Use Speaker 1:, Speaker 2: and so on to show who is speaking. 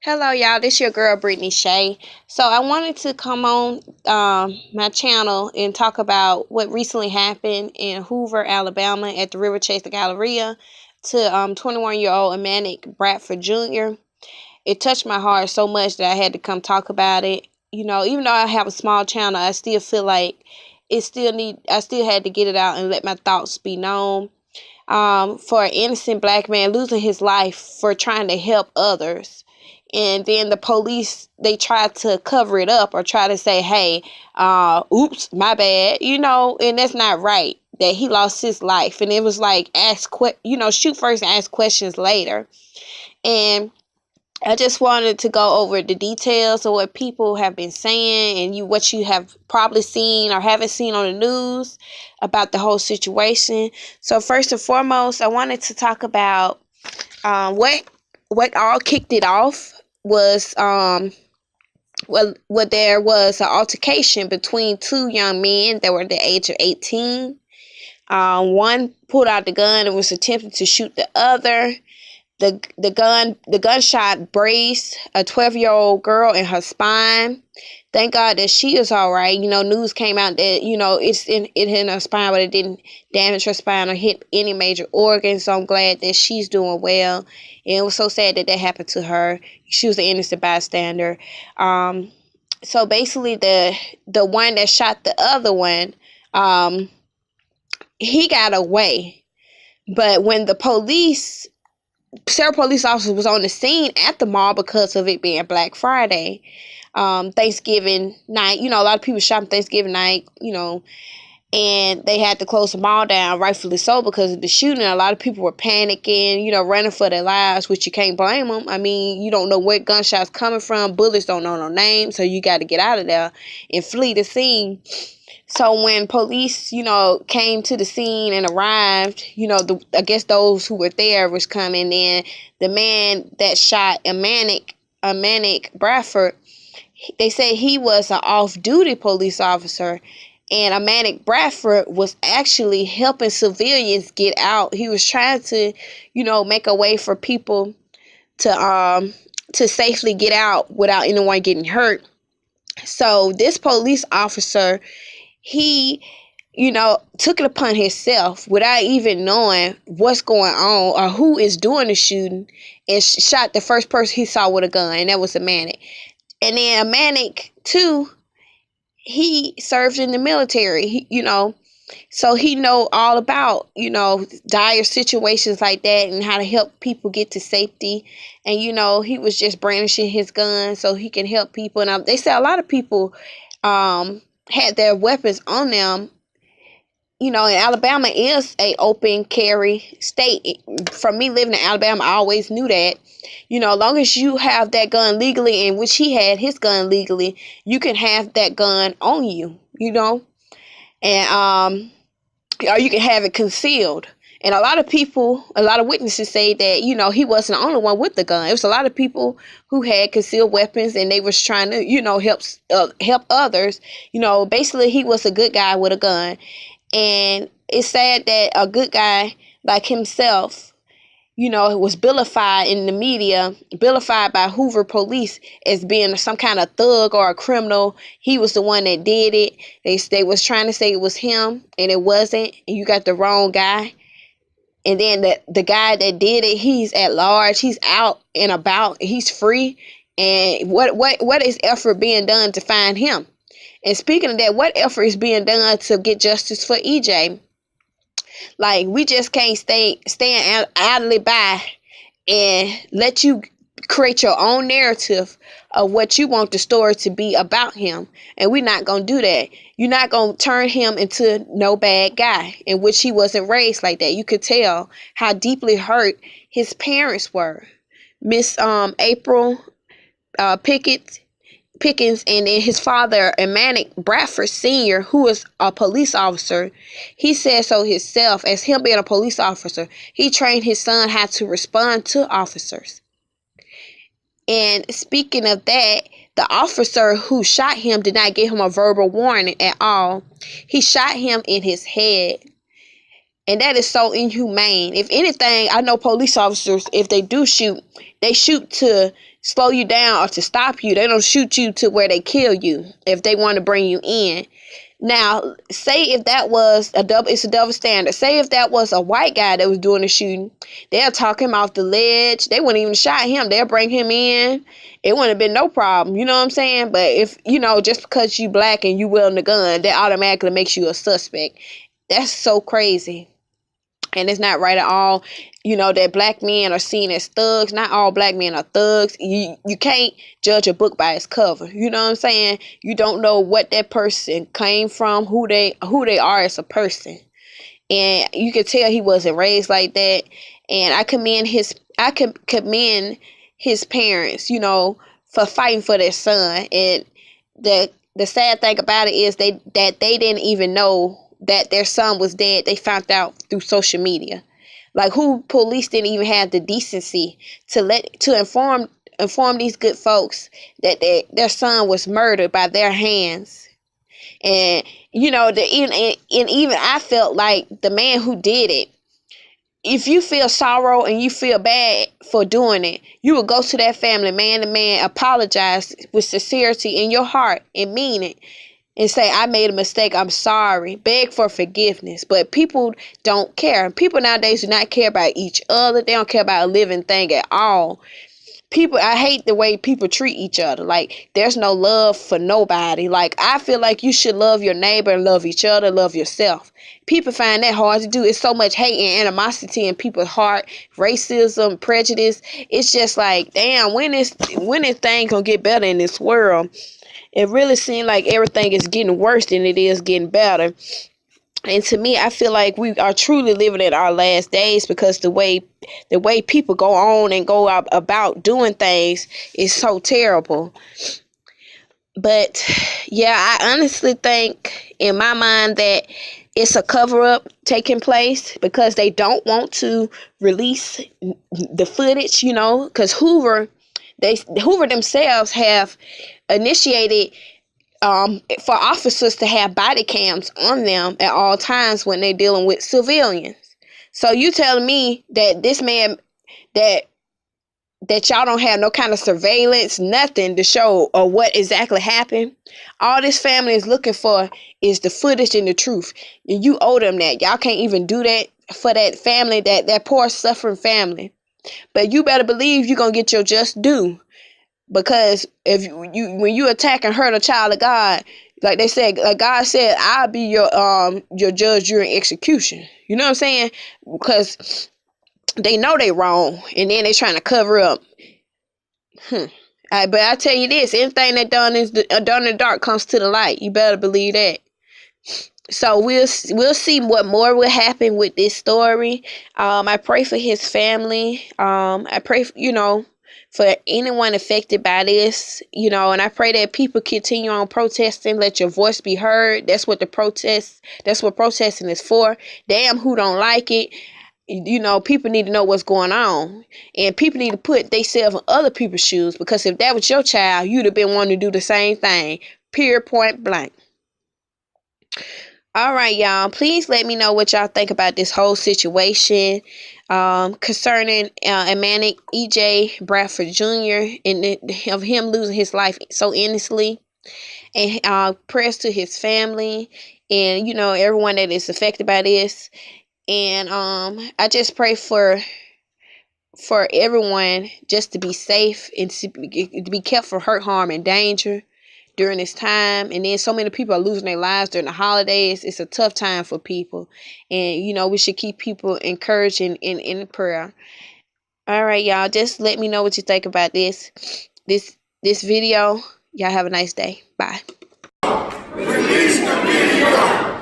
Speaker 1: Hello, y'all. This your girl Brittany Shay. So I wanted to come on my channel and talk about what recently happened in Hoover, Alabama, at the Riverchase Galleria to 21-year-old Emantic Bradford Jr. It touched my heart so much that I had to come talk about it. Even though I have a small channel, I still feel like I still had to get it out and let my thoughts be known. For an innocent black man losing his life for trying to help others. And then the police, they try to cover it up or try to say, hey, oops, my bad, and that's not right, that he lost his life. And it was like, shoot first and ask questions later. And I just wanted to go over the details of what people have been saying and what you have probably seen or haven't seen on the news about the whole situation. So first and foremost, I wanted to talk about what all kicked it off was there was an altercation between two young men that were the age of 18. One pulled out the gun and was attempting to shoot the other. The gunshot grazed a 12-year-old girl in her spine. Thank God that she is all right. News came out that it hit her spine, but it didn't damage her spine or hit any major organs. So I'm glad that she's doing well. And it was so sad that happened to her. She was an innocent bystander. So basically, the one that shot the other one, he got away. But when several police officers was on the scene at the mall because of it being Black Friday, Thanksgiving night. A lot of people shopping Thanksgiving night, and they had to close the mall down, rightfully so, because of the shooting. A lot of people were panicking, running for their lives, which you can't blame them. I mean, you don't know where gunshots coming from. Bullets don't know no name, so you got to get out of there and flee the scene. So when police, came to the scene and arrived, I guess those who were there was coming in. The man that shot Emantic Bradford, they said he was an off-duty police officer, and Emantic Bradford was actually helping civilians get out. He was trying to, make a way for people to safely get out without anyone getting hurt. So this police officer, he, took it upon himself without even knowing what's going on or who is doing the shooting, and shot the first person he saw with a gun, and that was Emantic. And then Emantic, too, he served in the military, so he know all about, dire situations like that and how to help people get to safety. And, he was just brandishing his gun so he can help people. And they say a lot of people had their weapons on them. And Alabama is a open carry state. From me living in Alabama, I always knew that. As long as you have that gun legally, in which he had his gun legally, you can have that gun on you, and or you can have it concealed. And a lot of witnesses say that, he wasn't the only one with the gun. It was a lot of people who had concealed weapons, and they was trying to, help others. Basically, he was a good guy with a gun. And it's sad that a good guy like himself, was vilified in the media, vilified by Hoover police as being some kind of thug or a criminal. He was the one that did it. They was trying to say it was him, and it wasn't. And you got the wrong guy. And then the guy that did it, he's at large. He's out and about. He's free. And what is effort being done to find him? And speaking of that, what effort is being done to get justice for EJ? Like, we just can't stand idly by and let you create your own narrative of what you want the story to be about him. And we're not going to do that. You're not going to turn him into no bad guy, in which he wasn't raised like that. You could tell how deeply hurt his parents were. Miss April Pickens, and then his father, Emantic Bradford Sr., who was a police officer. He said so himself. As him being a police officer, he trained his son how to respond to officers. And speaking of that, the officer who shot him did not give him a verbal warning at all. He shot him in his head. And that is so inhumane. If anything, I know police officers, if they do shoot, they shoot to slow you down or to stop you. They don't shoot you to where they kill you if they want to bring you in. Now, say if that was it's a double standard. Say if that was a white guy that was doing the shooting, they'll talk him off the ledge. They wouldn't even shot him. They'll bring him in. It wouldn't have been no problem. You know what I'm saying? But if, just because you black and you wielding a gun, that automatically makes you a suspect. That's so crazy. And it's not right at all, that black men are seen as thugs. Not all black men are thugs. You can't judge a book by its cover. You know what I'm saying? You don't know what that person came from, who they are as a person. And you could tell he wasn't raised like that. And I commend his parents, for fighting for their son. And the sad thing about it is that they didn't even know that their son was dead. They found out through social media. Like, police didn't even have the decency to inform these good folks that their son was murdered by their hands. And even I felt like the man who did it, if you feel sorrow and you feel bad for doing it, you would go to that family man to man, apologize with sincerity in your heart and mean it. And say, I made a mistake, I'm sorry. Beg for forgiveness. But people don't care. People nowadays do not care about each other. They don't care about a living thing at all. I hate the way people treat each other. Like, there's no love for nobody. Like, I feel like you should love your neighbor and love each other, love yourself. People find that hard to do. It's so much hate and animosity in people's heart, racism, prejudice. It's just like, damn, when this thing gonna get better in this world? It really seems like everything is getting worse than it is getting better. And to me, I feel like we are truly living in our last days, because the way people go on and go about doing things is so terrible. But yeah, I honestly think in my mind that it's a cover-up taking place, because they don't want to release the footage, because Hoover themselves have initiated for officers to have body cams on them at all times when they're dealing with civilians. So you telling me that this man, that y'all don't have no kind of surveillance, nothing to show or what exactly happened? All this family is looking for is the footage and the truth. And you owe them that. Y'all can't even do that for that family, that poor suffering family. But you better believe you're going to get your just due. Because when you attack and hurt a child of God, like they said, like God said, I'll be your judge during execution. You know what I'm saying? Because they know they wrong, and then they trying to cover up. But I tell you this: anything that done in the dark comes to the light. You better believe that. So we'll see what more will happen with this story. I pray for his family. I pray, for anyone affected by this, and I pray that people continue on protesting. Let your voice be heard. That's what protesting is for. Damn who don't like it. People need to know what's going on, and people need to put themselves in other people's shoes, because if that was your child, you'd have been wanting to do the same thing. Period, point blank. All right, y'all. Please let me know what y'all think about this whole situation concerning Emantic Bradford Jr. and of him losing his life so innocently. And prayers to his family and, everyone that is affected by this. And I just pray for everyone just to be safe and to be kept from hurt, harm, and danger during this time. And then so many people are losing their lives during the holidays. It's a tough time for people. And, we should keep people encouraged in prayer. All right, y'all. Just let me know what you think about this video. Y'all have a nice day. Bye. Release the video.